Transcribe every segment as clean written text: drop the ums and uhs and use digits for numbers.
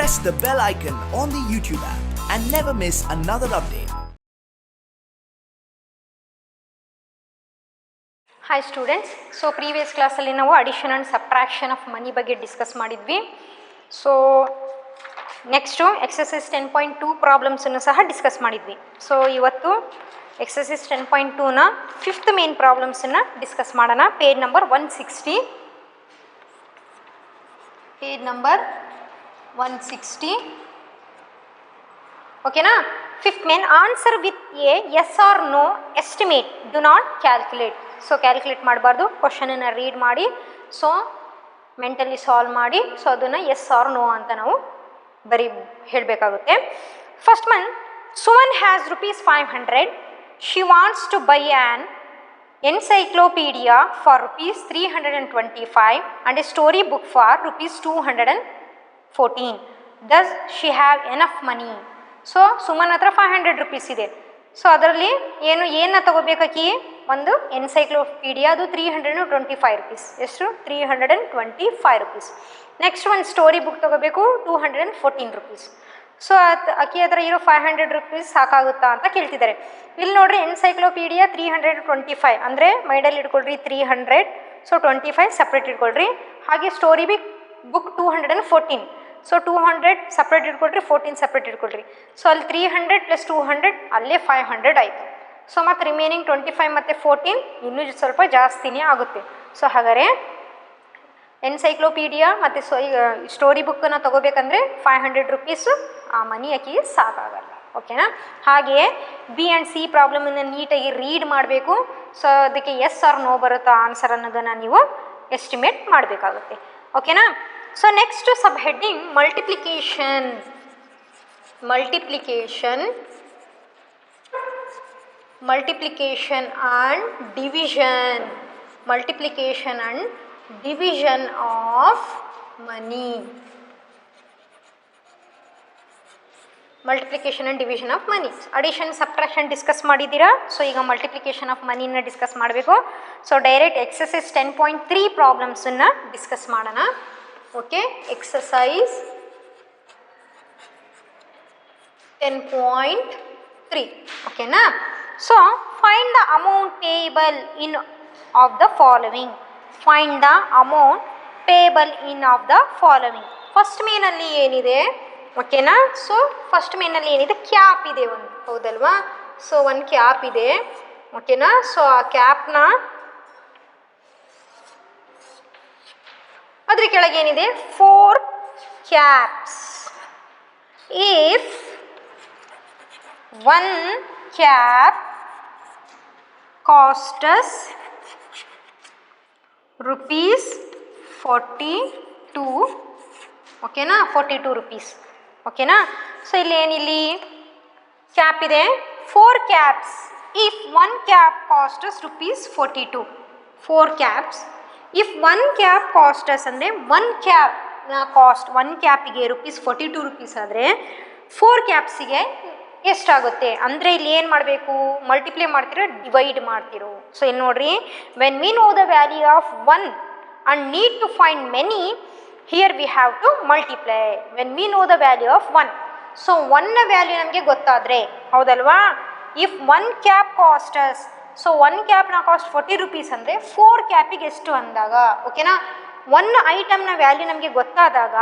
press the bell icon on the YouTube app and never miss another update. Hi students, so previous class alli ನಾವು addition and subtraction of money ಬಗ್ಗೆ discuss ಮಾಡಿದ್ವಿ. So next exercise 10.2 ಪ್ರಾಬ್ಲಮ್ಸನ್ನು ಸಹ discuss ಮಾಡಿದ್ವಿ. So ಇವತ್ತು exercise 10.2ನ fifth main ಪ್ರಾಬ್ಲಮ್ಸನ್ನು discuss ಮಾಡೋಣ. Page number 160. Page number 160. ಓಕೆನಾ? Fifth main, answer with a yes or no estimate, do not calculate. So calculate ಮಾಡಬಾರ್ದು, ಕ್ವಶನನ್ನು ರೀಡ್ ಮಾಡಿ ಸೊ ಮೆಂಟಲಿ ಸಾಲ್ವ್ ಮಾಡಿ ಸೊ ಅದನ್ನು ಎಸ್ ಆರ್ ನೋ ಅಂತ ನಾವು ಹೇಳಬೇಕಾಗುತ್ತೆ. First one, Suman has ₹500. She wants to buy an encyclopaedia for ₹325 and a story book for ₹214. Does she have enough money? So Suman ಹತ್ರ ₹500 ಇದೆ. ಸೊ ಅದರಲ್ಲಿ ಏನು ತಗೋಬೇಕಾಕಿ? ಒಂದು ಎನ್ಸೈಕ್ಲೋಪೀಡಿಯಾ, ಅದು ₹325. ಎಷ್ಟು? ₹325. ನೆಕ್ಸ್ಟ್ ಒಂದು ಸ್ಟೋರಿ ಬುಕ್ ತೊಗೋಬೇಕು, ₹214. ಸೊ ಅಕ್ಕಿ ಹತ್ರ ಇರೋ ₹500 ಸಾಕಾಗುತ್ತಾ ಅಂತ ಕೇಳ್ತಿದ್ದಾರೆ. ಇಲ್ಲಿ ನೋಡ್ರಿ, ಎನ್ಸೈಕ್ಲೋಪೀಡಿಯಾ $325 ಅಂದರೆ ಮೈಂಡಲ್ಲಿ ಇಟ್ಕೊಳ್ರಿ 300, ಸೊ 25 ಸಪ್ರೇಟ್ ಇಟ್ಕೊಳ್ರಿ. ಹಾಗೆ ಸ್ಟೋರಿ ಬುಕ್ $214, ಸೊ 200 ಸಪ್ರೇಟ್ ಇಟ್ಕೊಳ್ರಿ, 14 ಸಪ್ರೇಟ್ ಇಟ್ಕೊಳ್ರಿ. ಸೊ ಅಲ್ಲಿ 300 + 200 ಅಲ್ಲೇ 500 ಆಯಿತು. ಸೊ ಮತ್ತು ರಿಮೈನಿಂಗ್ 25 ಮತ್ತು 14 ಇನ್ನೂ ಸ್ವಲ್ಪ ಜಾಸ್ತಿನೇ ಆಗುತ್ತೆ. ಸೊ ಹಾಗಾದರೆ ಎನ್ಸೈಕ್ಲೋಪೀಡಿಯಾ ಮತ್ತು ಸ್ಟೋರಿ ಬುಕ್ಕನ್ನು ತೊಗೋಬೇಕಂದ್ರೆ ₹500 ಆ ಮನಿ ಆಕಿಗೆ ಸಾಕಾಗಲ್ಲ. ಓಕೆನಾ? ಹಾಗೆಯೇ ಬಿ ಆ್ಯಂಡ್ ಸಿ ಪ್ರಾಬ್ಲಮನ್ನು ನೀಟಾಗಿ ರೀಡ್ ಮಾಡಬೇಕು. ಸೊ ಅದಕ್ಕೆ ಎಸ್ ಆರ್ ನೋ ಬರುತ್ತಾ ಆನ್ಸರ್ ಅನ್ನೋದನ್ನು ನೀವು ಎಸ್ಟಿಮೇಟ್ ಮಾಡಬೇಕಾಗುತ್ತೆ. ಓಕೆನಾ? So next sub heading multiplication and division of money. Addition subtraction discuss ಮಾಡಿದ್ದೀರಾ. ಸೊ ಈಗ ಮಲ್ಟಿಪ್ಲಿಕೇಶನ್ ಆಫ್ ಮನಿನ ಡಿಸ್ಕಸ್ ಮಾಡಬೇಕು. ಸೊ ಡೈರೆಕ್ಟ್ ಎಕ್ಸಸೈಸ್ 10.3 ಪ್ರಾಬ್ಲಮ್ಸನ್ನು ಡಿಸ್ಕಸ್ ಮಾಡೋಣ. Okay, exercise 10.3. ಓಕೆನಾ? So find the amount payable in of the following. First ಮೇನಲ್ಲಿ ಏನಿದೆ? ಓಕೆನಾ? So first ಮೇನಲ್ಲಿ ಏನಿದೆ? ಕ್ಯಾಪ್ ಇದೆ ಒಂದು, ಹೌದಲ್ವಾ? ಸೊ ಒಂದು ಕ್ಯಾಪ್ ಇದೆ. ಓಕೆನಾ? ಸೊ ಆ ಕ್ಯಾಪ್ನ ಅದ್ರ ಕೆಳಗೆ ಏನಿದೆ? 4 caps. If one cap cost us ₹42. ಓಕೆನಾ? ₹42. ಓಕೆನಾ? ಸೊ ಇಲ್ಲಿ ಕ್ಯಾಪ್ ಇದೆ 4 caps. If one cap cost us ₹42. 4 caps. If one cap cost us ಅಂದರೆ ಒನ್ ಕ್ಯಾಪ್ನ ಕಾಸ್ಟ್, ಒನ್ ಕ್ಯಾಪಿಗೆ ₹42 ಆದರೆ 4 ಕ್ಯಾಪ್ಸಿಗೆ ಎಷ್ಟಾಗುತ್ತೆ ಅಂದರೆ ಇಲ್ಲಿ ಏನು ಮಾಡಬೇಕು? ಮಲ್ಟಿಪ್ಲೈ ಮಾಡ್ತಿರೋ, ಡಿವೈಡ್ ಮಾಡ್ತಿರೋ. ಸೊ ಇಲ್ಲಿ ನೋಡ್ರಿ, when we know the value of 1 and need to find many, here we have to multiply when we know the value of 1. So 1ನ ವ್ಯಾಲ್ಯೂ ನಮಗೆ ಗೊತ್ತಾದರೆ, ಹೌದಲ್ವಾ? If 1 cap cost us, so 1 ಕ್ಯಾಪ್ನ cost ₹40 ಅಂದರೆ 4 ಕ್ಯಾಪಿಗೆ ಎಷ್ಟು ಅಂದಾಗ, ಓಕೆನಾ? 1 ಐಟಮ್ನ ವ್ಯಾಲ್ಯೂ ನಮಗೆ ಗೊತ್ತಾದಾಗ,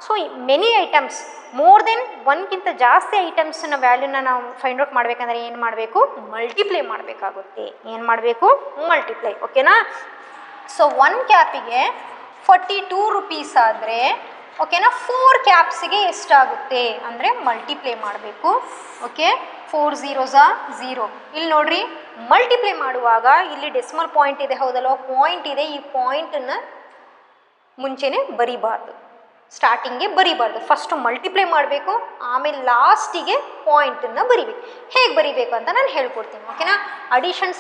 so many items, more than 1ಗಿಂತ ಜಾಸ್ತಿ ಐಟಮ್ಸ್ನ ವ್ಯಾಲ್ಯೂನ ನಾವು ಫೈಂಡ್ ಔಟ್ ಮಾಡಬೇಕಂದ್ರೆ ಏನು ಮಾಡಬೇಕು? ಮಲ್ಟಿಪ್ಲೈ ಮಾಡಬೇಕಾಗುತ್ತೆ. ಏನು ಮಾಡಬೇಕು? ಮಲ್ಟಿಪ್ಲೈ. ಓಕೆನಾ? ಸೊ 1 ಕ್ಯಾಪಿಗೆ ₹42 ಆದರೆ, ಓಕೆನಾ, 4 ಕ್ಯಾಪ್ಸಿಗೆ ಎಷ್ಟಾಗುತ್ತೆ ಅಂದರೆ ಮಲ್ಟಿಪ್ಲೈ ಮಾಡಬೇಕು. Okay, 4 zeros are 0. ಇಲ್ಲಿ ನೋಡ್ರಿ, ಮಲ್ಟಿಪ್ಲೈ ಮಾಡುವಾಗ ಇಲ್ಲಿ ಡೆಸಿಮಲ್ ಪಾಯಿಂಟ್ ಇದೆ, ಹೌದಲ್ವ? ಪಾಯಿಂಟ್ ಇದೆ. ಈ ಪಾಯಿಂಟನ್ನು ಮುಂಚೆನೇ ಬರಿಬಾರ್ದು, ಸ್ಟಾರ್ಟಿಂಗ್ಗೆ ಬರಿಬಾರ್ದು. ಫಸ್ಟು ಮಲ್ಟಿಪ್ಲೈ ಮಾಡಬೇಕು, ಆಮೇಲೆ ಲಾಸ್ಟಿಗೆ ಪಾಯಿಂಟನ್ನು ಬರಿಬೇಕು. ಹೇಗೆ ಬರಿಬೇಕು ಅಂತ ನಾನು ಹೇಳ್ಕೊಡ್ತೀನಿ. ಓಕೆನಾ? Addition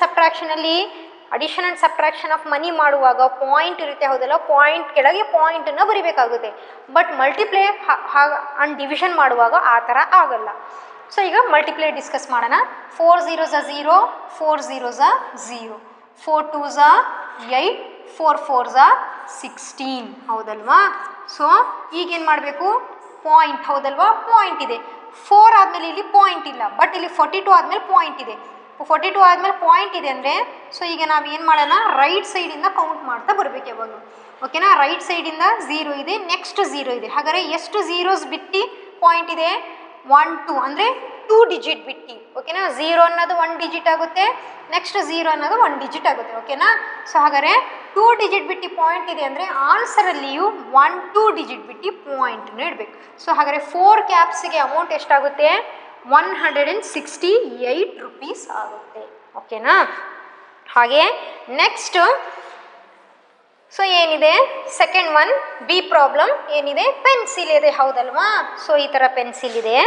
and subtraction of money ಮಾಡುವಾಗ ಪಾಯಿಂಟ್ ಇರುತ್ತೆ, ಹೌದಲ್ಲ? ಪಾಯಿಂಟ್ ಕೆಳಗೆ ಪಾಯಿಂಟನ್ನು ಬರಿಬೇಕಾಗುತ್ತೆ. ಬಟ್ ಮಲ್ಟಿಪ್ಲೈ ಆ್ಯಂಡ್ ಡಿವಿಷನ್ ಮಾಡುವಾಗ ಆ ಥರ ಆಗಲ್ಲ. ಸೊ ಈಗ ಮಲ್ಟಿಪ್ಲೈ ಡಿಸ್ಕಸ್ ಮಾಡೋಣ. 4 zeros are 0, 4 zeros are 0, 4 2s are 8, 4 4s are 16, ಹೌದಲ್ವಾ? ಸೊ ಈಗೇನು ಮಾಡಬೇಕು? ಪಾಯಿಂಟ್, ಹೌದಲ್ವಾ? ಪಾಯಿಂಟ್ ಇದೆ. 4 ಆದಮೇಲೆ ಇಲ್ಲಿ ಪಾಯಿಂಟ್ ಇಲ್ಲ, ಬಟ್ ಇಲ್ಲಿ 42 ಆದಮೇಲೆ ಪಾಯಿಂಟ್ ಇದೆ. 42 ಆದಮೇಲೆ ಪಾಯಿಂಟ್ ಇದೆ ಅಂದರೆ ಸೊ ಈಗ ನಾವು ಏನು ಮಾಡೋಣ, ರೈಟ್ ಸೈಡಿಂದ ಕೌಂಟ್ ಮಾಡ್ತಾ ಬರಬೇಕು ಯಾವಾಗ. ಓಕೆನಾ? ರೈಟ್ ಸೈಡಿಂದ 0 ಇದೆ, ನೆಕ್ಸ್ಟ್ 0 ಇದೆ. ಹಾಗಾದರೆ ಎಷ್ಟು ಝೀರೋಸ್ ಬಿಟ್ಟು ಪಾಯಿಂಟ್ ಇದೆ? 1 2 ಅಂದರೆ 2 ಡಿಜಿಟ್ ಬಿಟ್ಟು. ಓಕೆನಾ? 0 ಅನ್ನೋದು 1 ಡಿಜಿಟ್ ಆಗುತ್ತೆ, ನೆಕ್ಸ್ಟ್ 0 ಅನ್ನೋದು 1 ಡಿಜಿಟ್ ಆಗುತ್ತೆ. ಓಕೆನಾ? ಸೊ ಹಾಗಾದರೆ 2 ಡಿಜಿಟ್ ಬಿಟ್ಟು ಪಾಯಿಂಟ್ ಇದೆ ಅಂದರೆ ಆನ್ಸರಲ್ಲಿಯೂ 1 2 ಡಿಜಿಟ್ ಬಿಟ್ಟು ಪಾಯಿಂಟನ್ನು ಇಡಬೇಕು. ಸೊ ಹಾಗಾದರೆ 4 ಕ್ಯಾಪ್ಸಿಗೆ ಅಮೌಂಟ್ ಎಷ್ಟಾಗುತ್ತೆ? 168 ರುಪೀಸ್ ಆಗುತ್ತೆ. ಓಕೆನಾ? ಹಾಗೆ ನೆಕ್ಸ್ಟ್ ಸೊ ಏನಿದೆ ಸೆಕೆಂಡ್ ಒನ್, ಬಿ ಪ್ರಾಬ್ಲಮ್ ಏನಿದೆ? ಪೆನ್ಸಿಲ್ ಇದೆ, ಹೌದಲ್ವಾ? ಸೊ ಈ ಥರ ಪೆನ್ಸಿಲ್ ಇದೆ.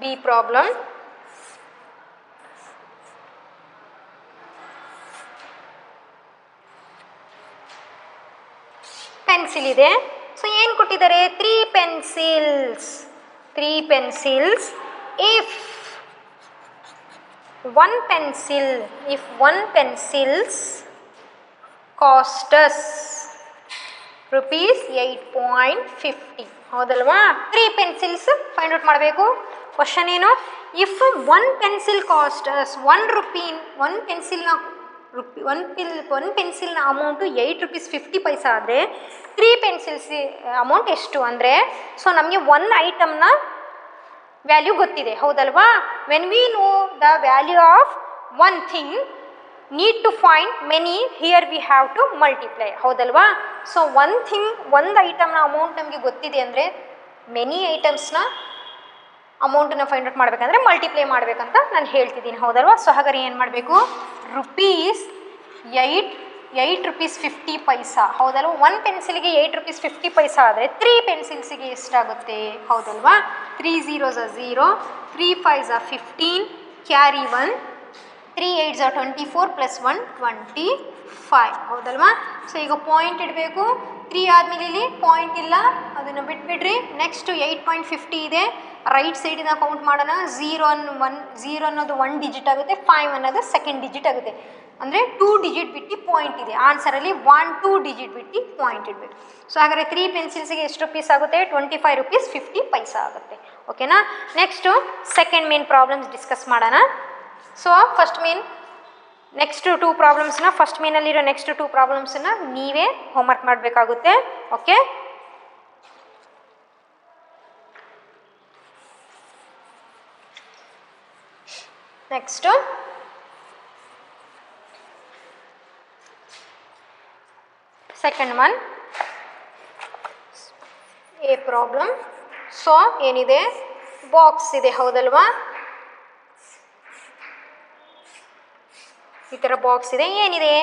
ಬಿ ಪ್ರಾಬ್ಲಮ್ ಪೆನ್ಸಿಲ್ ಇದೆ. ಸೊ ಏನು ಕೊಟ್ಟಿದ್ದಾರೆ? 3 pencils. 3 pencils. If one pencils cost us rupees 8.50. ಹೌದಲ್ವಾ? 3 ಪೆನ್ಸಿಲ್ಸ್ ಫೈಂಡ್ ಔಟ್ ಮಾಡಬೇಕು. ಕ್ವಶನ್ ಏನು? If 1 pencil cost us 1 rupee, 1 ಪೆನ್ಸಿಲ್ನ ಅಮೌಂಟು 8 ರೂಪೀಸ್ 50 ಪೈಸಾ ಆದರೆ 3 ಪೆನ್ಸಿಲ್ಸ್ ಅಮೌಂಟ್ ಎಷ್ಟು ಅಂದರೆ, ಸೊ ನಮಗೆ 1 ಐಟಮ್ನ ವ್ಯಾಲ್ಯೂ ಗೊತ್ತಿದೆ, ಹೌದಲ್ವಾ? When we know the value of 1 thing need to find many, here we have to multiply, ಹೌದಲ್ವಾ? ಸೊ 1 ಥಿಂಗ್, 1 ಐಟಮ್ನ ಅಮೌಂಟ್ ನಮಗೆ ಗೊತ್ತಿದೆ ಅಂದರೆ ಮೆನಿ ಐಟಮ್ಸ್ನ ಅಮೌಂಟನ್ನು ಫೈಂಡ್ ಔಟ್ ಮಾಡಬೇಕಂದ್ರೆ ಮಲ್ಟಿಪ್ಲೈ ಮಾಡಬೇಕಂತ ನಾನು ಹೇಳ್ತಿದ್ದೀನಿ, ಹೌದಲ್ವಾ? ಸೊ ಹಾಗಾದ್ರೆ ಏನು ಮಾಡಬೇಕು? ರೂಪೀಸ್ 8 ರೂಪೀಸ್ 50 ಪೈಸಾ, ಹೌದಲ್ವಾ? 1 ಪೆನ್ಸಿಲ್ಗೆ 8 ರೂಪೀಸ್ 50 ಪೈಸಾ ಆದರೆ 3 ಪೆನ್ಸಿಲ್ಸಿಗೆ ಎಷ್ಟಾಗುತ್ತೆ? ಹೌದಲ್ವಾ? 3 zeros are 0, 3 5s are 15, carry 1, 3 8s are 24 plus 1 25, ಹೌದಲ್ವಾ? ಸೊ ಈಗ ಪಾಯಿಂಟ್ ಇಡಬೇಕು. 3 ಆದಮೇಲೆ ಇಲ್ಲಿ ಪಾಯಿಂಟ್ ಇಲ್ಲ, ಅದನ್ನು ಬಿಟ್ಬಿಡ್ರಿ. ನೆಕ್ಸ್ಟು 8.50 ಇದೆ, ರೈಟ್ ಸೈಡಿಂದ ಕೌಂಟ್ ಮಾಡೋಣ. 0 ಅನ್ನೋದು 1 ಡಿಜಿಟ್ ಆಗುತ್ತೆ, 5 ಅನ್ನೋದು ಸೆಕೆಂಡ್ ಡಿಜಿಟ್ ಆಗುತ್ತೆ. ಅಂದರೆ 2 ಡಿಜಿಟ್ ಬಿಟ್ಟು ಪಾಯಿಂಟ್ ಇದೆ. ಆನ್ಸರಲ್ಲಿ 1 2 ಡಿಜಿಟ್ ಬಿಟ್ಟು ಪಾಯಿಂಟ್ ಇಡಬೇಕು. ಸೊ ಹಾಗಾದರೆ 3 ಪೆನ್ಸಿಲ್ಸಿಗೆ ಎಷ್ಟು ರುಪೀಸ್ ಆಗುತ್ತೆ? 25 ರೂಪೀಸ್ 50 ಪೈಸಾ ಆಗುತ್ತೆ. ಓಕೆನಾ? Next second main problems discuss ಮಾಡೋಣ. ಸೊ ಫಸ್ಟ್ ಮೇನ್, ನೆಕ್ಸ್ಟ್ 2 ಪ್ರಾಬ್ಲಮ್ಸ್ನ, ಫಸ್ಟ್ ಮೇನಲ್ಲಿರೋ ನೆಕ್ಸ್ಟ್ 2 ಪ್ರಾಬ್ಲಮ್ಸನ್ನ ನೀವೇ ಹೋಮ್ವರ್ಕ್ ಮಾಡಬೇಕಾಗುತ್ತೆ. Okay? Next second one, a problem. So ಏನಿದೆ? ಬಾಕ್ಸ್ ಇದೆ, ಹೌದಲ್ವಾ? ಈ ಥರ ಬಾಕ್ಸ್ ಇದೆ. ಏನಿದೆ?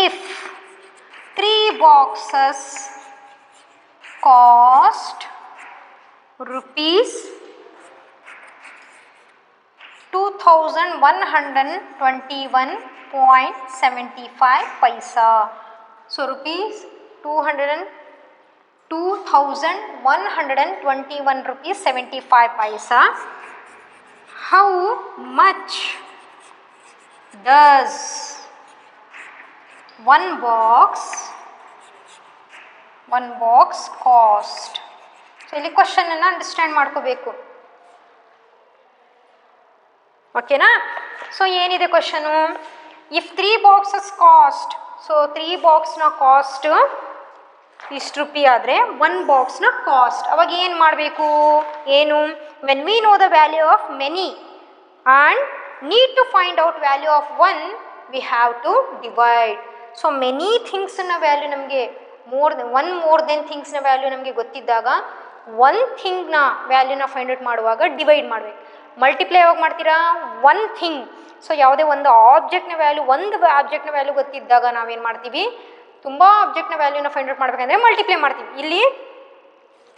If 3 boxes cost rupees 2121.75 paisa. So rupees 2121 rupees 75 paisa. How much does one box cost? So ಇಲ್ಲಿ ಕ್ವಶನ್ ಅನ್ನು ಅಂಡರ್ಸ್ಟ್ಯಾಂಡ್ ಮಾಡ್ಕೋಬೇಕು. ಓಕೆನಾ? ಸೊ ಏನಿದೆ question? If 3 boxes cost, so 3 ಬಾಕ್ಸ್ನ ಕಾಸ್ಟ್ ಇಷ್ಟು ರೂಪಿ ಆದರೆ 1 ಬಾಕ್ಸ್ನ ಕಾಸ್ಟ್ ಅವಾಗ ಏನು ಮಾಡಬೇಕು? ಏನು? When we know the value of many and need to find out value of 1 we have to divide. So many ಥಿಂಗ್ಸ್ನ ವ್ಯಾಲ್ಯೂ ನಮಗೆ ಮೋರ್ ದೆನ್ ಥಿಂಗ್ಸ್ನ ವ್ಯಾಲ್ಯೂ ನಮಗೆ ಗೊತ್ತಿದ್ದಾಗ 1 ಥಿಂಗ್ನ ವ್ಯಾಲ್ಯೂನ ಫೈಂಡ್ ಔಟ್ ಮಾಡುವಾಗ ಡಿವೈಡ್ ಮಾಡಬೇಕು. ಮಲ್ಟಿಪ್ಲೈ ಯಾವಾಗ ಮಾಡ್ತೀರಾ? 1 ಥಿಂಗ್. ಸೊ ಯಾವುದೇ ಒಂದು ಆಬ್ಜೆಕ್ಟ್ನ ವ್ಯಾಲ್ಯೂ, ಒಂದು ಆಬ್ಜೆಕ್ಟ್ನ ವ್ಯಾಲ್ಯೂ ಗೊತ್ತಿದ್ದಾಗ ನಾವೇನು ಮಾಡ್ತೀವಿ? ತುಂಬ ಆಬ್ಜೆಕ್ಟ್ನ ವ್ಯಾಲ್ಯೂನ ಫೈಂಡ್ ಔಟ್ ಮಾಡಬೇಕಂದ್ರೆ ಮಲ್ಟಿಪ್ಲೈ ಮಾಡ್ತೀವಿ. ಇಲ್ಲಿ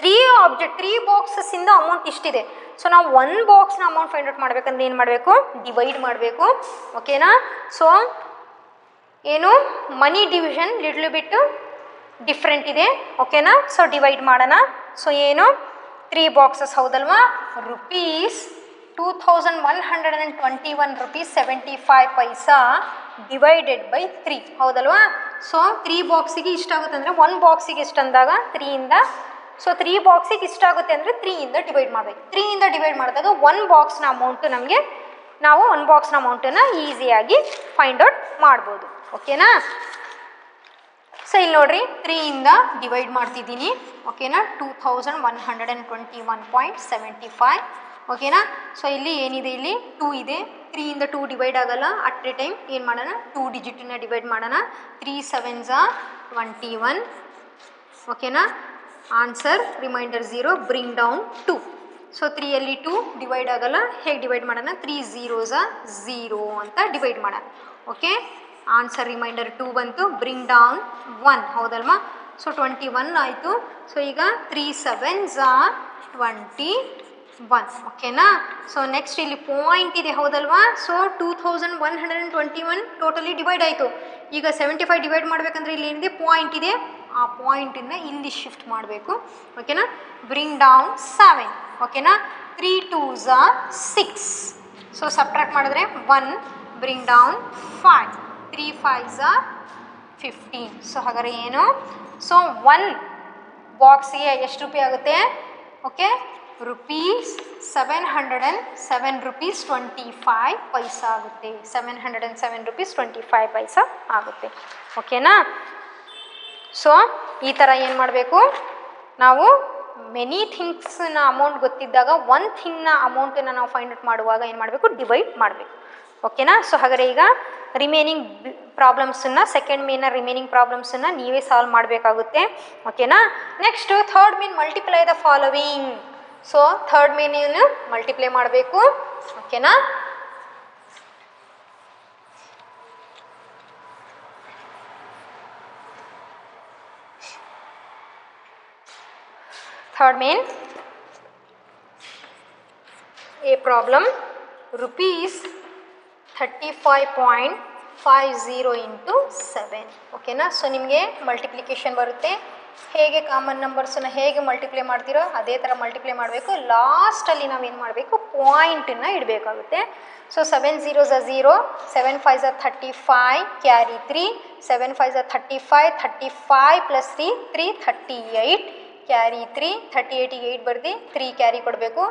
3 ಬಾಕ್ಸಸ್ಸಿಂದ ಅಮೌಂಟ್ ಇಷ್ಟಿದೆ. ಸೊ ನಾವು 1 ಬಾಕ್ಸ್ನ ಅಮೌಂಟ್ ಫೈಂಡ್ ಔಟ್ ಮಾಡಬೇಕಂದ್ರೆ ಏನು ಮಾಡಬೇಕು? ಡಿವೈಡ್ ಮಾಡಬೇಕು. ಓಕೆನಾ? ಸೊ ಏನು? ಮನಿ ಡಿವಿಷನ್ ಲಿಟ್ಲ್ ಬಿಟ್ಟು ಡಿಫ್ರೆಂಟ್ ಇದೆ. ಓಕೆನಾ? ಸೊ ಡಿವೈಡ್ ಮಾಡೋಣ. ಸೊ ಏನು? 3 ಬಾಕ್ಸಸ್, ಹೌದಲ್ವಾ? Rupees 2121 rupees 75 paisa divided by 3, ಹೌದಲ್ವಾ? ಸೊ 3 ಬಾಕ್ಸಿಗೆ ಇಷ್ಟಾಗುತ್ತೆ ಅಂದರೆ 1 ಬಾಕ್ಸಿಗೆ ಎಷ್ಟು ಅಂದಾಗ 3ಇಂದ ಸೊ 3 ಬಾಕ್ಸಿಗೆ ಇಷ್ಟಾಗುತ್ತೆ ಅಂದರೆ 3ಇಂದ ಡಿವೈಡ್ ಮಾಡಬೇಕು. 3ಇಂದ ಡಿವೈಡ್ ಮಾಡಿದಾಗ 1 ಬಾಕ್ಸ್ನ ಅಮೌಂಟು ನಮಗೆ ನಾವು 1 ಬಾಕ್ಸ್ನ ಅಮೌಂಟನ್ನು ಈಸಿಯಾಗಿ ಫೈಂಡ್ ಔಟ್ ಮಾಡ್ಬೋದು. ಓಕೆನಾ? ಸೊ ಇಲ್ಲಿ ನೋಡ್ರಿ 3ಇಂದ ಡಿವೈಡ್ ಮಾಡ್ತಿದ್ದೀನಿ. ಓಕೆನಾ? 2121.75. ಓಕೆನಾ? ಸೊ ಇಲ್ಲಿ ಏನಿದೆ, ಇಲ್ಲಿ 2 ಇದೆ. 3ಇಂದ 2 ಡಿವೈಡ್ ಆಗಲ್ಲ. ಅಟ್ ಎ ಟೈಮ್ ಏನು ಮಾಡೋಣ, 2 ಡಿಜಿಟನ್ನ ಡಿವೈಡ್ ಮಾಡೋಣ. 3 7s 21. ಓಕೆನಾ? Answer remainder 0, bring down 2. So 3ಯಲ್ಲಿ 2 ಡಿವೈಡ್ ಆಗಲ್ಲ. ಹೇಗೆ ಡಿವೈಡ್ ಮಾಡೋಣ, 3 0s 0 ಅಂತ ಡಿವೈಡ್ ಮಾಡೋಣ. ಓಕೆ, ಆನ್ಸರ್ ರಿಮೈಂಡರ್ 2 ಬಂತು. ಬ್ರಿಂಗ್ ಡೌನ್ 1, ಹೌದಲ್ವಾ? ಸೊ 21 ಆಯಿತು. ಸೊ ಈಗ 3 7s 21. ಓಕೆನಾ? ಸೊ ನೆಕ್ಸ್ಟ್ ಇಲ್ಲಿ ಪಾಯಿಂಟ್ ಇದೆ, ಹೌದಲ್ವಾ? ಸೊ 2121 ಟೋಟಲಿ ಡಿವೈಡ್ ಆಯಿತು. ಈಗ 75 ಡಿವೈಡ್ ಮಾಡಬೇಕಂದ್ರೆ ಇಲ್ಲಿ ಏನಿದೆ, ಪಾಯಿಂಟ್ ಇದೆ. ಆ ಪಾಯಿಂಟನ್ನು ಇಲ್ಲಿ ಶಿಫ್ಟ್ ಮಾಡಬೇಕು. ಓಕೆನಾ? Bring down 7. ಓಕೆನಾ? 3 2s 6. ಸೊ ಸಬ್ಟ್ರಾಕ್ಟ್ ಮಾಡಿದ್ರೆ 1, ಬ್ರಿಂಗ್ ಡೌನ್ 5. 3 5s 15. ಸೊ ಹಾಗಾದ್ರೆ ಏನು, ಸೊ 1 ಬಾಕ್ಸಿಗೆ ಎಷ್ಟು ರೂಪಾಯಿ ಆಗುತ್ತೆ? ಓಕೆ, ರುಪೀಸ್ 707 rupees 25 ಪೈಸಾ ಆಗುತ್ತೆ. 707 rupees 25 ಪೈಸಾ ಆಗುತ್ತೆ. ಓಕೆನಾ? ಸೊ ಈ ಥರ ಏನು ಮಾಡಬೇಕು, ನಾವು ಮೆನಿ ಥಿಂಗ್ಸ್ನ ಅಮೌಂಟ್ ಗೊತ್ತಿದ್ದಾಗ ಒನ್ ಥಿಂಗ್ನ ಅಮೌಂಟನ್ನು ನಾವು ಫೈಂಡ್ ಔಟ್ ಮಾಡುವಾಗ ಏನು ಮಾಡಬೇಕು, ಡಿವೈಡ್ ಮಾಡಬೇಕು. ಓಕೆನಾ? ಸೊ ಹಾಗಾದರೆ ಈಗ ರಿಮೈನಿಂಗ್ ಪ್ರಾಬ್ಲಮ್ಸನ್ನು, ಸೆಕೆಂಡ್ ಮೇನ ರಿಮೈನಿಂಗ್ ಪ್ರಾಬ್ಲಮ್ಸನ್ನು ನೀವೇ ಸಾಲ್ವ್ ಮಾಡಬೇಕಾಗುತ್ತೆ. ಓಕೆನಾ? Next third main, multiply the following. So third ಮೇನೇನು ಮಲ್ಟಿಪ್ಲೈ ಮಾಡಬೇಕು. ಓಕೆನಾ? Third main, a problem, rupees 35.50 into 7. ಓಕೆನಾ? ಸೊ ನಿಮಗೆ ಮಲ್ಟಿಪ್ಲಿಕೇಶನ್ ಬರುತ್ತೆ. ಹೇಗೆ ಕಾಮನ್ ನಂಬರ್ಸನ್ನು ಹೇಗೆ ಮಲ್ಟಿಪ್ಲೈ ಮಾಡ್ತೀರೋ ಅದೇ ಥರ ಮಲ್ಟಿಪ್ಲೈ ಮಾಡಬೇಕು. ಲಾಸ್ಟಲ್ಲಿ ನಾವೇನು ಮಾಡಬೇಕು, ಪಾಯಿಂಟನ್ನು ಇಡಬೇಕಾಗುತ್ತೆ. So 7 0s 0, 7 5s 35, carry 3, 7 5s 35, 35 + 3 3 38, carry 3, 38ಗೆ 8 ಬರ್ದು 3 ಕ್ಯಾರಿ ಕೊಡಬೇಕು.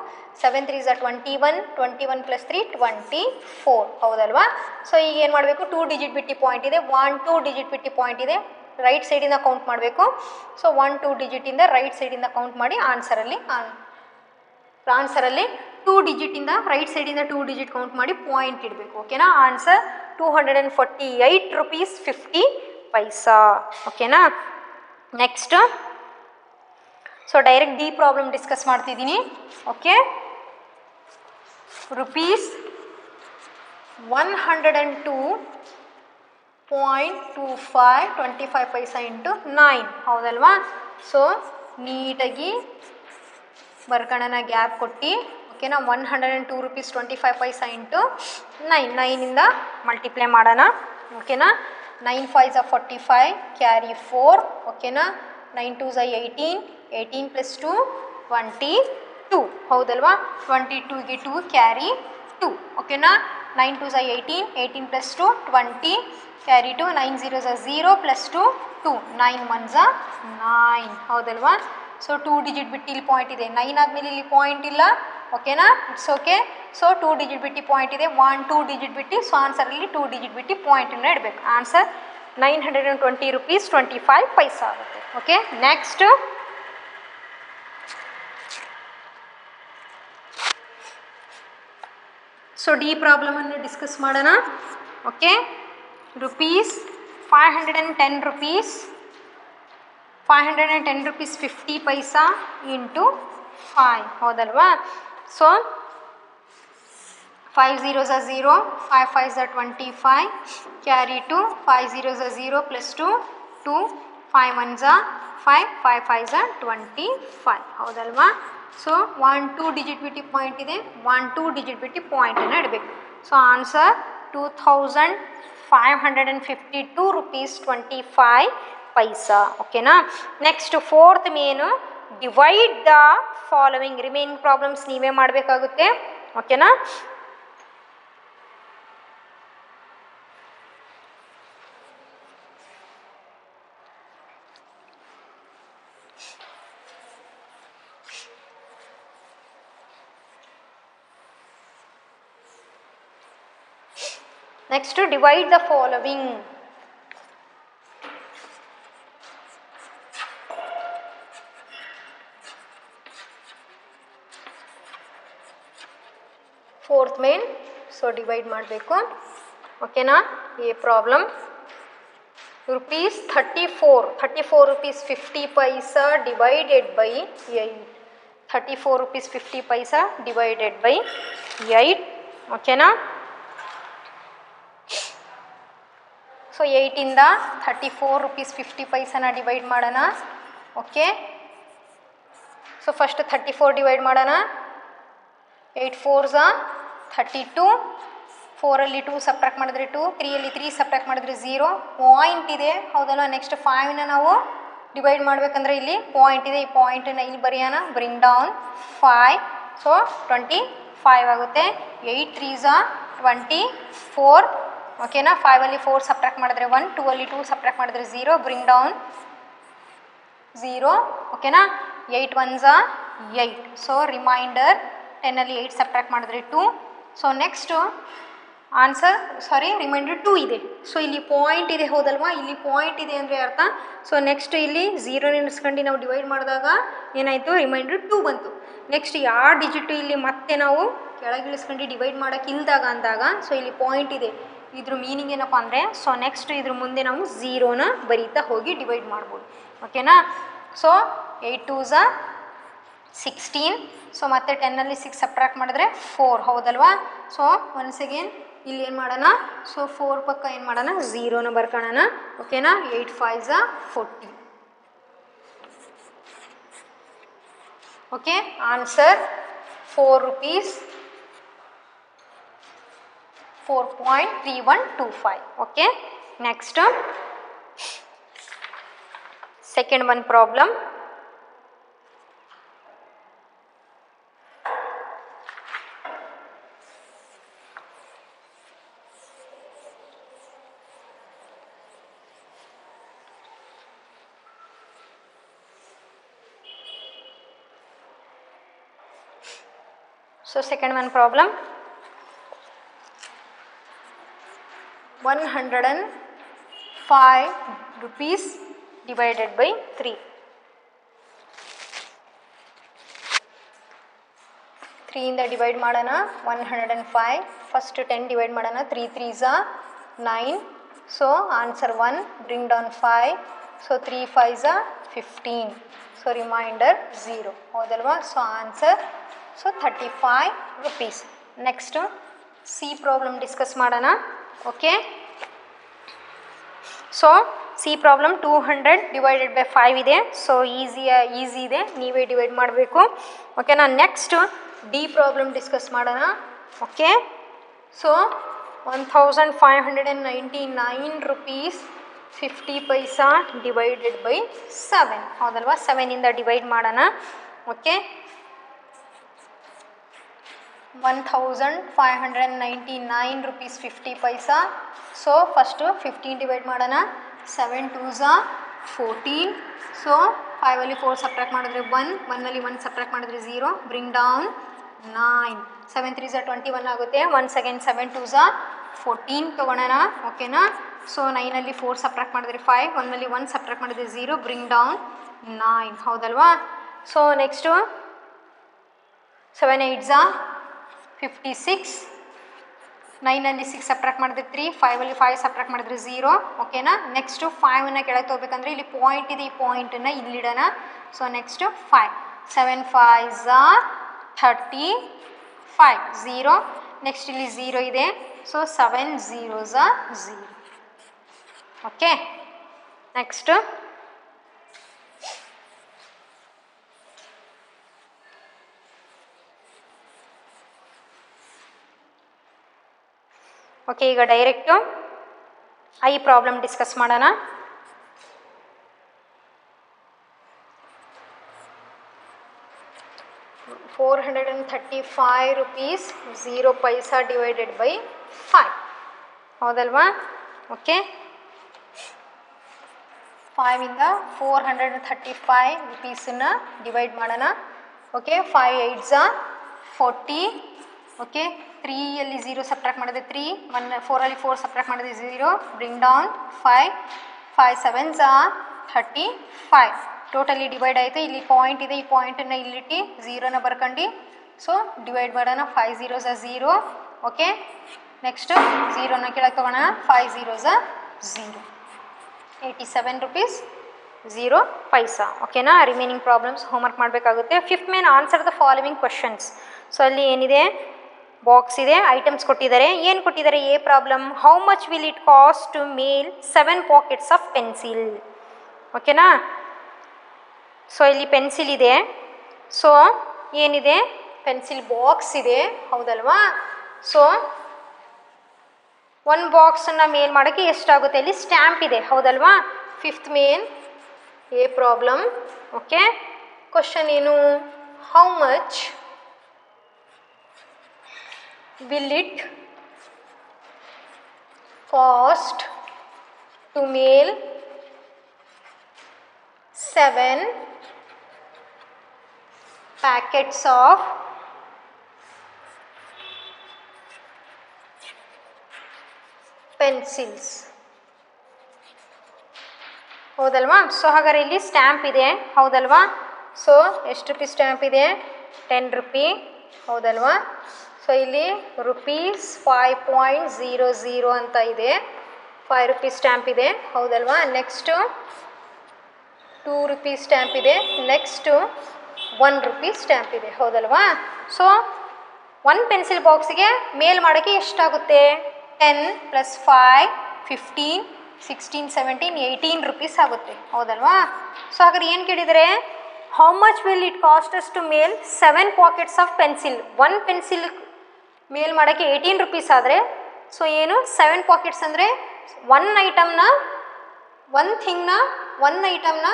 7 3s 21, 21 + 3 24, ಹೌದಲ್ವಾ? ಸೊ ಈಗ ಏನು ಮಾಡಬೇಕು, 2 ಡಿಜಿಟ್ ಬಿಟ್ಟು ಪಾಯಿಂಟ್ ಇದೆ, 1 2 ಡಿಜಿಟ್ ಬಿಟ್ಟು ಪಾಯಿಂಟ್ ಇದೆ, ರೈಟ್ ಸೈಡಿಂದ ಕೌಂಟ್ ಮಾಡಬೇಕು. ಸೊ 1 2 ಡಿಜಿಟಿಂದ ರೈಟ್ ಸೈಡಿಂದ ಕೌಂಟ್ ಮಾಡಿ ಆನ್ಸರಲ್ಲಿ 2 ಡಿಜಿಟಿಂದ ರೈಟ್ ಸೈಡಿಂದ 2 ಡಿಜಿಟ್ ಕೌಂಟ್ ಮಾಡಿ ಪಾಯಿಂಟ್ ಇಡಬೇಕು. ಓಕೆನಾ? ಆನ್ಸರ್ 248 rupees 50 ಪೈಸಾ. ಓಕೆನಾ? Next, so direct D problem discuss ಮಾಡ್ತಿದ್ದೀನಿ. ಓಕೆ, rupees 102.25 ಪೈಸಾ ಇಂಟು 9, ಹೌದಲ್ವಾ? ಸೊ ನೀಟಾಗಿ ಬರ್ಕಣನ ಗ್ಯಾಪ್ ಕೊಟ್ಟು, ಓಕೆನಾ? 102 rupees 25 ಪೈಸಾ ಇಂಟು 9, 9ಇಂದ ಮಲ್ಟಿಪ್ಲೈ ಮಾಡೋಣ. ಓಕೆನಾ? 9 5s 45, ಕ್ಯಾರಿ 4, ಓಕೆನಾ? 9 2s 18, 18 + 2 22, ಹೌದಲ್ವಾ? 22ಗೆ 2 ಕ್ಯಾರಿ 2, ಓಕೆನಾ? 9 2s 18, 18 + 2 20, ಕ್ಯಾರಿ 2, 9 0s 0 + 2 2, 9 1s 9, ಹೌದಲ್ವಾ? ಸೊ 2 ಡಿಜಿಟ್ ಬಿಟ್ಟು ಇಲ್ಲಿ ಪಾಯಿಂಟ್ ಇದೆ. 9 ಆದಮೇಲೆ ಇಲ್ಲಿ ಪಾಯಿಂಟ್ ಇಲ್ಲ. ಓಕೆನಾ? It's okay. ಸೊ 2 ಡಿಜಿಟ್ ಬಿಟ್ಟು ಪಾಯಿಂಟ್ ಇದೆ, 1 2 ಡಿಜಿಟ್ ಬಿಟ್ಟು. ಸೊ ಆನ್ಸರಲ್ಲಿ 2 ಡಿಜಿಟ್ ಬಿಟ್ಟು ಪಾಯಿಂಟನ್ನು ಇಡಬೇಕು. ಆನ್ಸರ್ 920 rupees 25 ಪೈಸಾ ಆಗುತ್ತೆ. ಓಕೆ, ನೆಕ್ಸ್ಟ್, ಸೊ ಡಿ ಪ್ರಾಬ್ಲಮನ್ನು ಡಿಸ್ಕಸ್ ಮಾಡೋಣ. Okay, rupees 510 rupees 50 paisa into 5, ಹೌದಲ್ವಾ? So 5 0s 0, 5 5s 25, carry 2, 5 0s 0 + 2 2, 5 1s 5, 5 5s 25, ಹೌದಲ್ವಾ? ಸೊ 1 2 ಡಿಜಿಟ್ ಬಿಟ್ಟು ಪಾಯಿಂಟ್ ಇದೆ, 1 2 ಡಿಜಿಟ್ ಬಿಟ್ಟು ಪಾಯಿಂಟನ್ನು ಇಡಬೇಕು. ಸೊ ಆನ್ಸರ್ 2552 rupees 25 ಪೈಸಾ. ಓಕೆನಾ? Next fourth main, divide the following. Remaining problems ನೀವೇ ಮಾಡಬೇಕಾಗುತ್ತೆ. ಓಕೆನಾ? Next divide the following. Fourth main, so divide ಮಾಡಬೇಕು. ಓಕೆನಾ? ಈ problem ₹34 rupees 50 paisa divided by 8. 34 rupees 50 paisa divided by 8. ಓಕೆನಾ? ಸೊ 8ಇಂದ 34 rupees 50 paisa ಡಿವೈಡ್ ಮಾಡೋಣ. Okay, so first 34 divide ಮಾಡೋಣ. 8 4s 32. 4ಅಲ್ಲಿ 2 subtract ಮಾಡಿದ್ರೆ 2, 3ಅಲ್ಲಿ 3 ಸಬ್ಟ್ರಾಕ್ಟ್ ಮಾಡಿದ್ರೆ 0. ಪಾಯಿಂಟ್ ಇದೆ, ಹೌದಲ್ಲ? ನೆಕ್ಸ್ಟ್ 5ನ ನಾವು ಡಿವೈಡ್ ಮಾಡಬೇಕಂದ್ರೆ ಇಲ್ಲಿ ಪಾಯಿಂಟ್ ಇದೆ, ಈ ಪಾಯಿಂಟನ್ನು ಇಲ್ಲಿ ಬರೆಯೋಣ. ಬ್ರಿಂಗ್ ಡೌನ್ 5, ಸೊ 25 ಆಗುತ್ತೆ. 8 3s 24. ಓಕೆನಾ? 5ಅಲ್ಲಿ 4 ಸಬ್ಟ್ರಾಕ್ಟ್ ಮಾಡಿದ್ರೆ 1, 2ಅಲ್ಲಿ 2 ಸಬ್ಟ್ರಾಕ್ಟ್ ಮಾಡಿದ್ರೆ 0. Bring down 0. ಓಕೆನಾ? 8 1s 8. ಸೊ ರಿಮೈಂಡರ್ 10ಅಲ್ಲಿ 8 ಸಬ್ಟ್ರಾಕ್ಟ್ ಮಾಡಿದ್ರೆ 2. ಸೊ ನೆಕ್ಸ್ಟು ರಿಮೈಂಡರ್ 2 ಇದೆ. ಸೊ ಇಲ್ಲಿ ಪಾಯಿಂಟ್ ಇದೆ, ಹೌದಲ್ವಾ? ಇಲ್ಲಿ ಪಾಯಿಂಟ್ ಇದೆ ಅಂದರೆ ಅರ್ಥ. ಸೊ ನೆಕ್ಸ್ಟ್ ಇಲ್ಲಿ 0 ನೆನೆಸ್ಕೊಂಡು ನಾವು ಡಿವೈಡ್ ಮಾಡಿದಾಗ ಏನಾಯಿತು? ರಿಮೈಂಡರ್ 2 ಬಂತು. ನೆಕ್ಸ್ಟ್ ಯಾವ ಡಿಜಿಟು ಇಲ್ಲಿ ಮತ್ತೆ ನಾವು ಕೆಳಗಿಳಿಸ್ಕೊಂಡು ಡಿವೈಡ್ ಮಾಡೋಕ್ಕೆ ಇಲ್ದಾಗ ಅಂದಾಗ, ಸೊ ಇಲ್ಲಿ ಪಾಯಿಂಟ್ ಇದೆ. ಇದ್ರ ಮೀನಿಂಗ್ ಏನಪ್ಪ ಅಂದರೆ, ಸೊ ನೆಕ್ಸ್ಟ್ ಇದ್ರ ಮುಂದೆ ನಾವು 0ನ ಬರೀತಾ ಹೋಗಿ ಡಿವೈಡ್ ಮಾಡ್ಬೋದು. ಓಕೆನಾ? So 8 2s 16. ಸೊ ಮತ್ತೆ 10ಅಲ್ಲಿ 6 ಸಬ್ಟ್ರಾಕ್ಟ್ ಮಾಡಿದ್ರೆ 4, ಹೌದಲ್ವಾ? ಸೊ ಒನ್ಸ್ ಅಗೇನ್ ಇಲ್ಲಿ ಏನು ಮಾಡೋಣ? ಸೊ 4 ಪಕ್ಕ ಏನು ಮಾಡೋಣ? 0ನ ಬರ್ಕೊಳ್ಳೋಣ. ಓಕೆನಾ? 8 5s 40. Okay, answer 4 rupees 4.3125. Okay, next second one problem. So second one problem, 105 rupees divided by 3. 3 ಇಂದ ಡಿವೈಡ್ ಮಾಡೋಣ. 105 ಫಸ್ಟ್ 10 ಡಿವೈಡ್ ಮಾಡೋಣ. 3 3s 9. So answer 1. Bring down 5. So 3 5s 15. So remainder 0, ಹೌದಲ್ವಾ? So answer 35 rupees. Next C problem discuss ಮಾಡೋಣ. Okay, so C problem 200 divided by 5 ಇದೆ. So easy ಇದೆ, ನೀವೇ divide ಮಾಡಬೇಕು. ಓಕೆನಾ? ನೆಕ್ಸ್ಟು ಡಿ ಪ್ರಾಬ್ಲಮ್ ಡಿಸ್ಕಸ್ ಮಾಡೋಣ. Okay, so 1599 rupees 50 paisa divided by 7, ಹೌದಲ್ವಾ? 7ಇಂದ ಡಿವೈಡ್ ಮಾಡೋಣ. Okay, 1599 rupees 50 paisa. So first 15 divide ಮಾಡೋಣ. 7 2s 14. ಸೊ 5ಅಲ್ಲಿ 4 ಸಬ್ಟ್ರಾಕ್ಟ್ ಮಾಡಿದ್ರೆ 1, 1ಅಲ್ಲಿ 1 ಸಬ್ಟ್ರಾಕ್ಟ್ ಮಾಡಿದ್ರೆ 0. Bring down 9. 7 3s 21 ಆಗುತ್ತೆ. ಒನ್ಸ್ ಅಗೇನ್ 7 2s 14 ತೊಗೊಳ್ಳೋಣ. ಓಕೆನಾ? ಸೊ 9ಅಲ್ಲಿ 4 ಸಬ್ಟ್ರಾಕ್ಟ್ ಮಾಡಿದ್ರೆ 5, 1ಅಲ್ಲಿ 1 ಸಬ್ಟ್ರಾಕ್ಟ್ ಮಾಡಿದ್ರೆ 0. ಬ್ರಿಂಗ್ ಡೌನ್ 9, ಹೌದಲ್ವಾ? So next 7 8s 56. 9ಅಲ್ಲಿ 6 ಸಬ್ಟ್ರಾಕ್ಟ್ ಮಾಡಿದ್ರೆ 3, 5ಅಲ್ಲಿ 5 ಸಬ್ಟ್ರಾಕ್ಟ್ ಮಾಡಿದ್ರೆ 0. ಓಕೆನಾ? ನೆಕ್ಸ್ಟು 5ನ ಕೆಳಗೆ ತಗೋಬೇಕಂದ್ರೆ ಇಲ್ಲಿ ಪಾಯಿಂಟ್ ಇದೆ, ಈ ಪಾಯಿಂಟನ್ನು ಇಲ್ಲಿಡೋಣ. So next 5. 7 5s 35. 0. ನೆಕ್ಸ್ಟ್ ಇಲ್ಲಿ 0 ಇದೆ. So 7 0s 0. Okay, next okay, ಈಗ ಡೈರೆಕ್ಟು ಐ ಪ್ರಾಬ್ಲಮ್ ಡಿಸ್ಕಸ್ ಮಾಡೋಣ. ₹435 0 paisa ಡಿವೈಡೆಡ್ ಬೈ 5, ಹೌದಲ್ವಾ? ಓಕೆ, 5ಇಂದ 435 rupeesನ ಡಿವೈಡ್ ಮಾಡೋಣ. Okay, 5 8s 40. ಓಕೆ 3 0 ಸಬ್ಟ್ರಾಕ್ಟ್ ಮಾಡಿದೆ 3 1 4 4 ಸಬ್ಟ್ರಾಕ್ಟ್ ಮಾಡಿದೆ 0 bring down 5 5 7s are 35 totally divide ಆಯಿತು. ಇಲ್ಲಿ ಪಾಯಿಂಟ್ ಇದೆ, ಈ ಪಾಯಿಂಟನ್ನು ಇಲ್ಲಿಟ್ಟು 0ನ ಬರ್ಕೊಂಡು ಸೊ ಡಿವೈಡ್ ಮಾಡೋಣ. 5 0s are 0. ಓಕೆ ನೆಕ್ಸ್ಟ್ 0ನ ಕೆಳಗೆ ತೊಗೋಣ. 5 0s are 0. 87 rupees 0 ಪೈಸಾ. ಓಕೆನಾ. ರಿಮೈನಿಂಗ್ ಪ್ರಾಬ್ಲಮ್ಸ್ ಹೋಮ್ವರ್ಕ್ ಮಾಡಬೇಕಾಗುತ್ತೆ. Fifth main answer the following questions. So ಅಲ್ಲಿ ಏನಿದೆ, ಬಾಕ್ಸ್ ಇದೆ, ಐಟಮ್ಸ್ ಕೊಟ್ಟಿದ್ದಾರೆ. ಏನು ಕೊಟ್ಟಿದ್ದಾರೆ? A problem, how much will it cost to mail 7 packets of pencil. ಓಕೆನಾ. ಸೊ ಇಲ್ಲಿ ಪೆನ್ಸಿಲ್ ಇದೆ. ಸೊ ಏನಿದೆ, ಪೆನ್ಸಿಲ್ ಬಾಕ್ಸ್ ಇದೆ, ಹೌದಲ್ವಾ. ಸೊ ಒಂದು ಬಾಕ್ಸನ್ನು ಮೇಲ್ ಮಾಡೋಕ್ಕೆ ಎಷ್ಟಾಗುತ್ತೆ? ಇಲ್ಲಿ ಸ್ಟ್ಯಾಂಪ್ ಇದೆ, ಹೌದಲ್ವಾ. Fifth main A problem. Okay, question ಏನು? How much will it cost to mail 7 packets of pencils? ಹೌದಲ್ವಾ. ಸೊ ಹಾಗಾದ್ರೆ ಇಲ್ಲಿ ಸ್ಟ್ಯಾಂಪ್ ಇದೆ, ಹೌದಲ್ವಾ. ಸೊ ಎಷ್ಟು ರೂಪಿ ಸ್ಟ್ಯಾಂಪ್ ಇದೆ? 10 ರೂಪಿ, ಹೌದಲ್ವಾ. ಸೊ ಇಲ್ಲಿ ರುಪೀಸ್ 5.00 ಅಂತ ಇದೆ. 5 ರೂಪೀಸ್ ಸ್ಟ್ಯಾಂಪ್ ಇದೆ, ಹೌದಲ್ವಾ. ನೆಕ್ಸ್ಟು 2 ರೂಪೀಸ್ ಸ್ಟ್ಯಾಂಪ್ ಇದೆ. ನೆಕ್ಸ್ಟು 1 ರೂಪೀಸ್ ಸ್ಟ್ಯಾಂಪ್ ಇದೆ, ಹೌದಲ್ವಾ. ಸೊ 1 ಪೆನ್ಸಿಲ್ ಬಾಕ್ಸಿಗೆ ಮೇಲ್ ಮಾಡೋಕ್ಕೆ ಎಷ್ಟಾಗುತ್ತೆ? 10 + 5 15 16 17 18 ರೂಪೀಸ್ ಆಗುತ್ತೆ, ಹೌದಲ್ವಾ. ಸೊ ಹಾಗಾದ್ರೆ ಏನು ಕೇಳಿದರೆ, how much will it cost us to mail 7 packets of pencil. 1 pencil mail ಮಾಡೋಕ್ಕೆ 18 ರೂಪೀಸ್ ಆದರೆ, ಸೊ ಏನು 7 ಪಾಕೆಟ್ಸ್ ಅಂದರೆ 1 ಐಟಮ್ನ 1 ಐಟಮ್ನ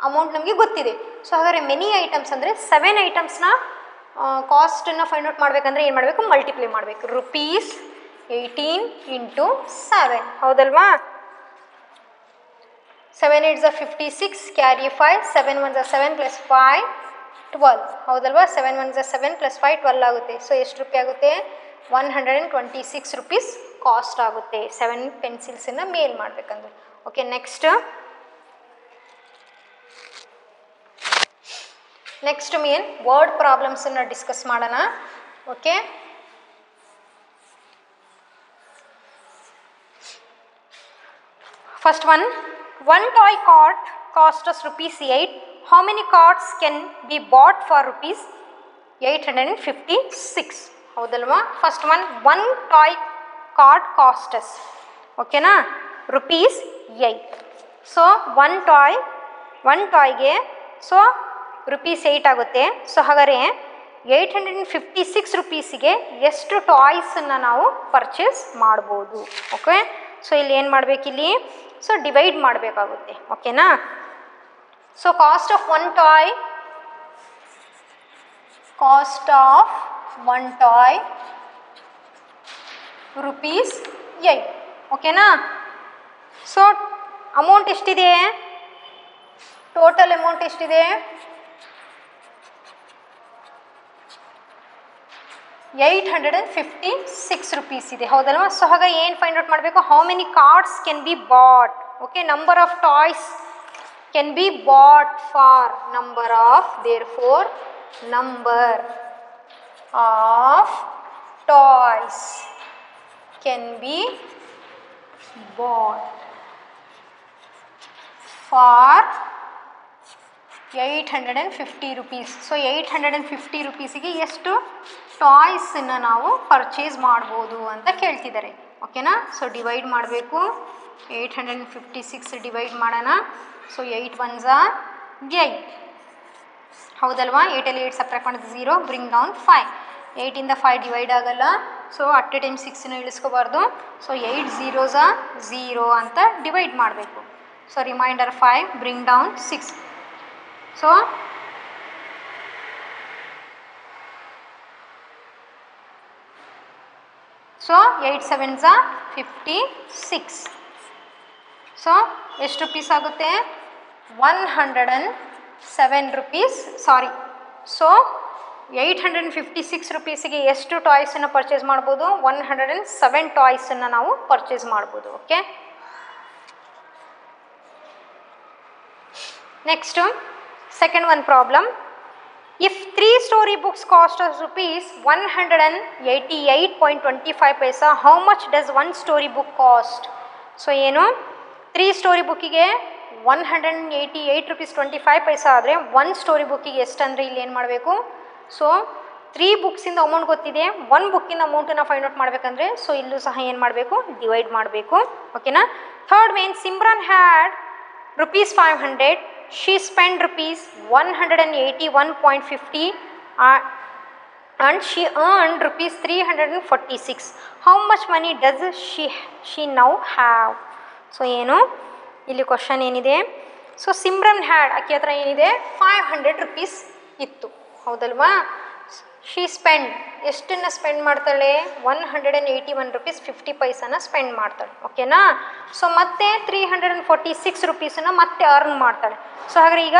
ಅಮೌಂಟ್ ನಮಗೆ ಗೊತ್ತಿದೆ. ಸೊ ಹಾಗಾದರೆ ಮೆನಿ ಐಟಮ್ಸ್ ಅಂದರೆ 7 ಐಟಮ್ಸ್ನ ಕಾಸ್ಟನ್ನು ಫೈಂಡ್ ಔಟ್ ಮಾಡಬೇಕಂದ್ರೆ ಏನು ಮಾಡಬೇಕು? ಮಲ್ಟಿಪ್ಲೈ ಮಾಡಬೇಕು. ರುಪೀಸ್ 18 × 7, ಹೌದಲ್ವಾ. 7 8s are 56, carry 5, 7 1s are 7 + 5 12, ಹೌದಲ್ವಾ. 7 1s are 7 + 5 12 ಆಗುತ್ತೆ. ಸೊ ಎಷ್ಟು ರೂಪಾಯಿ ಆಗುತ್ತೆ? 126 ರೂಪೀಸ್ ಕಾಸ್ಟ್ ಆಗುತ್ತೆ 7 ಪೆನ್ಸಿಲ್ಸನ್ನು ಮೇಲ್ ಮಾಡಬೇಕಂದ್ರೆ. ಓಕೆ, ನೆಕ್ಸ್ಟ್ ಮೇನ್ ವರ್ಡ್ ಪ್ರಾಬ್ಲಮ್ಸನ್ನು ಡಿಸ್ಕಸ್ ಮಾಡೋಣ. Okay, first one toy cart cost us rupees 8. How many carts can be bought for rupees 856? ಹೌದಲ್ವಾ. First one toy cart cost us, ಓಕೆನಾ, rupees 8. ಸೊ one toyಗೆ so rupees 8 ಆಗುತ್ತೆ. So ಹಾಗಾದರೆ 856 ರೂಪೀಸಿಗೆ ಎಷ್ಟು ಟಾಯ್ಸನ್ನು ನಾವು ಪರ್ಚೇಸ್ ಮಾಡ್ಬೋದು? ಓಕೆ, ಸೊ ಇಲ್ಲಿ ಏನು ಮಾಡಬೇಕಿಲ್ಲಿ? ಸೊ ಡಿವೈಡ್ ಮಾಡಬೇಕಾಗುತ್ತೆ, ಓಕೆನಾ. So cost of one toy rupees 8, ಓಕೆನಾ. ಸೊ ಅಮೌಂಟ್ ಎಷ್ಟಿದೆ? ಟೋಟಲ್ ಅಮೌಂಟ್ ಎಷ್ಟಿದೆ? 856 ರೂಪೀಸ್ ಇದೆ, ಹೌದಲ್ವಾ. ಸೊ ಹಾಗೆ ಏನು ಫೈಂಡ್ ಔಟ್ ಮಾಡಬೇಕು? How many cards can be bought. Okay, number of toys can be bought for number of, therefore number of toys can be bought for 850 rupees. So 850 ರೂಪೀಸಿಗೆ ಎಷ್ಟು ಟಾಯ್ಸನ್ನು ನಾವು ಪರ್ಚೇಸ್ ಮಾಡ್ಬೋದು ಅಂತ ಕೇಳ್ತಿದ್ದಾರೆ, ಓಕೆನಾ. ಸೊ ಡಿವೈಡ್ ಮಾಡಬೇಕು. 856 ಡಿವೈಡ್ ಮಾಡೋಣ. ಸೊ 8 1s are 8, ಹೌದಲ್ವಾ. 8ಅಲ್ಲಿ 8 ಸಬ್ಟ್ರಾಕ್ಟ್ ಮಾಡಿದ್ರೆ 0, ಬ್ರಿಂಗ್ ಡೌನ್ 5. 8ಇಂದ 5 ಡಿವೈಡ್ ಆಗಲ್ಲ. ಸೊ ಅಟ್ ಎ ಟೈಮ್ 6ನ ಇಳಿಸ್ಕೋಬಾರ್ದು. ಸೊ 8 0s are 0 ಅಂತ ಡಿವೈಡ್ ಮಾಡಬೇಕು. So remainder 5, bring down 6. So 8 7s are 56. So ಎಷ್ಟು ರೂಪೀಸ್ ಆಗುತ್ತೆ? 107 ರೂಪೀಸ್, ಸಾರಿ. ಸೊ 856 ರುಪೀಸಿಗೆ ಎಷ್ಟು ಟಾಯ್ಸನ್ನು ಪರ್ಚೇಸ್ ಮಾಡ್ಬೋದು? 107 ಟಾಯ್ಸನ್ನು ನಾವು ಪರ್ಚೇಸ್ ಮಾಡ್ಬೋದು. Okay, next second one problem. If 3 story books cost rupees 188.25 paisa, how much does 1 story book cost? So ಏನು, 3 story ಬುಕ್ಕಿಗೆ 188.25 ಪೈಸಾ ಆದರೆ 1 story ಬುಕ್ಕಿಗೆ ಎಷ್ಟು ಅಂದರೆ ಇಲ್ಲಿ ಏನು ಮಾಡಬೇಕು? ಸೊ 3 ಬುಕ್ಸಿಂದ ಅಮೌಂಟ್ ಗೊತ್ತಿದೆ, 1 ಬುಕ್ಕಿಂದ ಅಮೌಂಟನ್ನು ಫೈಂಡ್ ಔಟ್ ಮಾಡಬೇಕಂದ್ರೆ ಸೊ ಇಲ್ಲೂ ಸಹ ಏನು ಮಾಡಬೇಕು? ಡಿವೈಡ್ ಮಾಡಬೇಕು. ಓಕೆನಾ. Third main, Simran had ₹500, she spend ₹181.50 and she earned ₹346. How much money does she now have? So ಏನು ಇಲ್ಲಿ ಕ್ವಶನ್ ಏನಿದೆ? ಸೊ ಸಿಮ್ರನ್ ಹ್ಯಾಡ್, ಆಕೆ ಹತ್ರ ಏನಿದೆ? 500 ರುಪೀಸ್ ಇತ್ತು, ಹೌದಲ್ವಾ? ಶಿ ಸ್ಪೆಂಡ್, ಎಷ್ಟನ್ನು ಸ್ಪೆಂಡ್ ಮಾಡ್ತಾಳೆ? 181.50 ಪೈಸಾನ ಸ್ಪೆಂಡ್ ಮಾಡ್ತಾಳೆ. ಓಕೆನಾ. ಸೊ ಮತ್ತೆ 346 ರುಪೀಸನ್ನು ಮತ್ತೆ ಅರ್ನ್ ಮಾಡ್ತಾಳೆ. ಸೊ ಹಾಗಾದ್ರೆ ಈಗ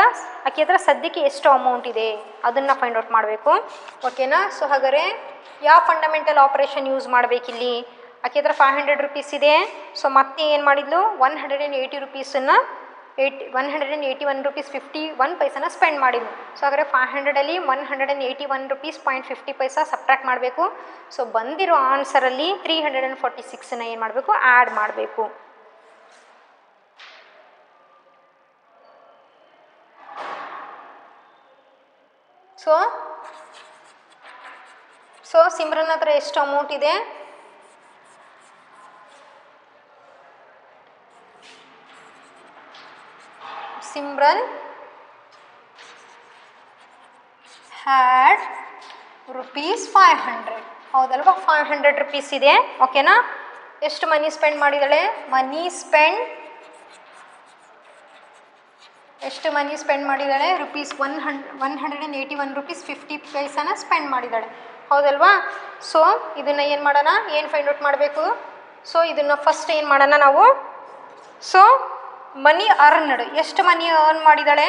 ಆಕೆ ಹತ್ರ ಸದ್ಯಕ್ಕೆ ಎಷ್ಟು ಅಮೌಂಟ್ ಇದೆ ಅದನ್ನು ಫೈಂಡ್ ಔಟ್ ಮಾಡಬೇಕು. ಓಕೆನಾ. ಸೊ ಹಾಗಾದರೆ ಯಾವ ಫಂಡಮೆಂಟಲ್ ಆಪರೇಷನ್ ಯೂಸ್ ಮಾಡಬೇಕಿಲ್ಲಿ? ಆಕೆ ಹತ್ರ 500 ರುಪೀಸ್ ಇದೆ. ಸೊ ಮತ್ತೆ ಏನು ಮಾಡಿದ್ಲು? 180 ರುಪೀಸನ್ನು 181.51 ಪೈಸಾನ ಸ್ಪೆಂಡ್ ಮಾಡಿದ್ಲು. ಸೊ ಹಾಗಾದರೆ 500ಅಲ್ಲಿ 181.50 ಪೈಸಾ ಸಬ್ಟ್ರಾಕ್ಟ್ ಮಾಡಬೇಕು. ಸೊ ಬಂದಿರೋ ಆನ್ಸರಲ್ಲಿ 346ನ್ನು ಏನು ಮಾಡಬೇಕು? ಆ್ಯಡ್ ಮಾಡಬೇಕು. ಸೊ ಸಿಮ್ರನ್ ಹತ್ರ ಎಷ್ಟು ಅಮೌಂಟ್ ಇದೆ? Simran had ₹500, ಹೌದಲ್ವಾ? 500 ರುಪೀಸ್ ಇದೆ. ಓಕೆನಾ. ಎಷ್ಟು ಮನಿ ಸ್ಪೆಂಡ್ ಮಾಡಿದಾಳೆ? ಎಷ್ಟು ಮನಿ ಸ್ಪೆಂಡ್ ಮಾಡಿದಾಳೆ? ₹181.50 ಪೈಸಾನ ಸ್ಪೆಂಡ್ ಮಾಡಿದ್ದಾಳೆ, ಹೌದಲ್ವಾ? ಸೊ ಇದನ್ನು ಏನು ಮಾಡೋಣ? ಏನು ಫೈಂಡ್ ಔಟ್ ಮಾಡಬೇಕು? ಸೊ ಇದನ್ನು ಫಸ್ಟ್ ಏನು ಮಾಡೋಣ ನಾವು? ಸೊ ಮನಿ ಅರ್ನ್ಡ್, ಎಷ್ಟು ಮನಿ ಅರ್ನ್ ಮಾಡಿದ್ದಾಳೆ?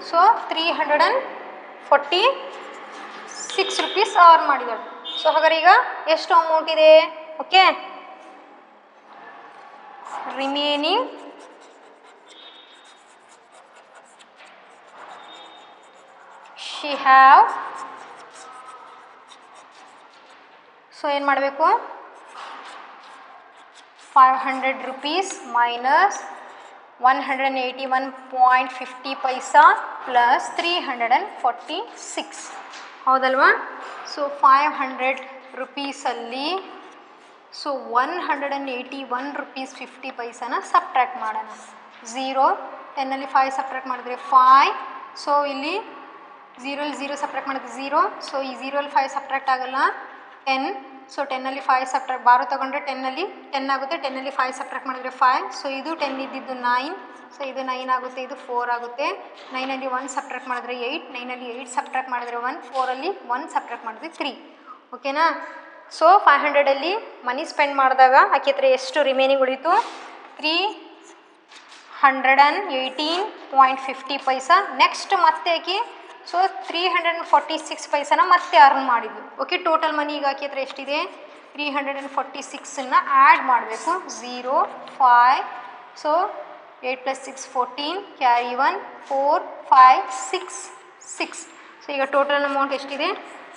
ಸೊ 346 ರುಪೀಸ್ ಅರ್ನ್ ಮಾಡಿದ್ದಾಳೆ. ಸೊ ಹಾಗಾದ್ರೆ ಈಗ ಎಷ್ಟು ಅಮೌಂಟ್ ಇದೆ? Okay, remaining she have. So ಏನು ಮಾಡಬೇಕು? 500 ರುಪೀಸ್ ಮೈನಸ್ 181.50 ಪೈಸಾ ಪ್ಲಸ್ 346, ಹೌದಲ್ವಾ? ಸೊ 500 ರುಪೀಸಲ್ಲಿ ಸೊ 181.50 ಪೈಸಾನ ಸಬ್ಟ್ರಾಕ್ಟ್ ಮಾಡೋಣ. 0, 10ಅಲ್ಲಿ 5 ಸಬ್ಟ್ರಾಕ್ಟ್ ಮಾಡಿದ್ರೆ 5. ಸೊ ಇಲ್ಲಿ 0 ಸಬ್ಟ್ರಾಕ್ಟ್ ಮಾಡಿದ್ರೆ 0. ಸೊ ಈ 0ಅಲ್ಲಿ 5 ಸಬ್ಟ್ರಾಕ್ಟ್ ಆಗಲ್ಲ, 10. ಸೊ 10ಅಲ್ಲಿ 5 ಸಬ್ಟ್ರಾಕ್ಟ್, ಬಾರೋ ತೊಗೊಂಡ್ರೆ 10ಅಲ್ಲಿ 10 ಆಗುತ್ತೆ. 10ಅಲ್ಲಿ 5 ಸಬ್ಟ್ರಾಕ್ಟ್ ಮಾಡಿದ್ರೆ 5. ಸೊ ಇದು 10 ಇದ್ದಿದ್ದು 9. ಸೊ ಇದು 9 ಆಗುತ್ತೆ, ಇದು 4 ಆಗುತ್ತೆ. 9ಅಲ್ಲಿ 1 ಸಬ್ಟ್ರಾಕ್ಟ್ ಮಾಡಿದ್ರೆ 8. 9ಅಲ್ಲಿ 8 ಸಬ್ಟ್ರಾಕ್ಟ್ ಮಾಡಿದ್ರೆ 1. 4ಅಲ್ಲಿ 1 ಸಬ್ಟ್ರಾಕ್ಟ್ ಮಾಡಿದ್ರೆ 3. ಓಕೆನಾ. ಸೊ 500ಅಲ್ಲಿ ಮನಿ ಸ್ಪೆಂಡ್ ಮಾಡಿದಾಗ ಆಕೆ ಹತ್ರ ಎಷ್ಟು ರಿಮೇನಿಂಗ್ ಉಳಿತು? 318.50 ಪೈಸಾ. ನೆಕ್ಸ್ಟ್ ಮತ್ತೆ ಆಕೆ ಸೊ 346 ಪೈಸಾನ ಮತ್ತೆ ಅರ್ನ್ ಮಾಡಿದ್ಲು. ಓಕೆ, ಟೋಟಲ್ ಮನಿ ಈಗ ಆಕೆ ಹತ್ರ ಎಷ್ಟಿದೆ? 346ನ್ನು ಆ್ಯಡ್ ಮಾಡಬೇಕು. 0, 5. So 8 + 6 14, carry 1, 4, 5, 6. ಸೊ ಈಗ ಟೋಟಲ್ ಅಮೌಂಟ್ ಎಷ್ಟಿದೆ?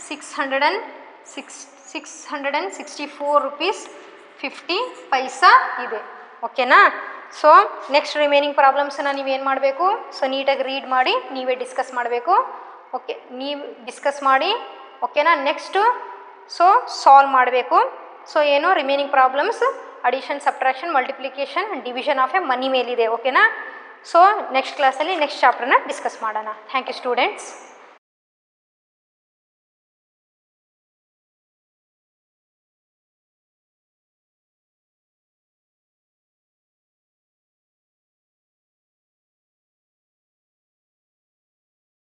664 ರುಪೀಸ್ 50 ಪೈಸಾ ಇದೆ. ಓಕೆನಾ. ಸೊ ನೆಕ್ಸ್ಟ್ ರಿಮೇನಿಂಗ್ ಪ್ರಾಬ್ಲಮ್ಸನ್ನು ನೀವೇನು ಮಾಡಬೇಕು? ಸೊ ನೀಟಾಗಿ ರೀಡ್ ಮಾಡಿ ನೀವೇ ಡಿಸ್ಕಸ್ ಮಾಡಬೇಕು. ಓಕೆ, ನೀವು ಡಿಸ್ಕಸ್ ಮಾಡಿ. ಓಕೆನಾ. ನೆಕ್ಸ್ಟು ಸೊ ಸಾಲ್ವ್ ಮಾಡಬೇಕು. ಸೊ ಏನು remaining problems addition, subtraction, multiplication, division of a money ಮೇಲಿದೆ. ಓಕೆನಾ. ಸೊ ನೆಕ್ಸ್ಟ್ ಕ್ಲಾಸಲ್ಲಿ ನೆಕ್ಸ್ಟ್ ಚಾಪ್ಟರ್ನ ಡಿಸ್ಕಸ್ ಮಾಡೋಣ. Thank you students.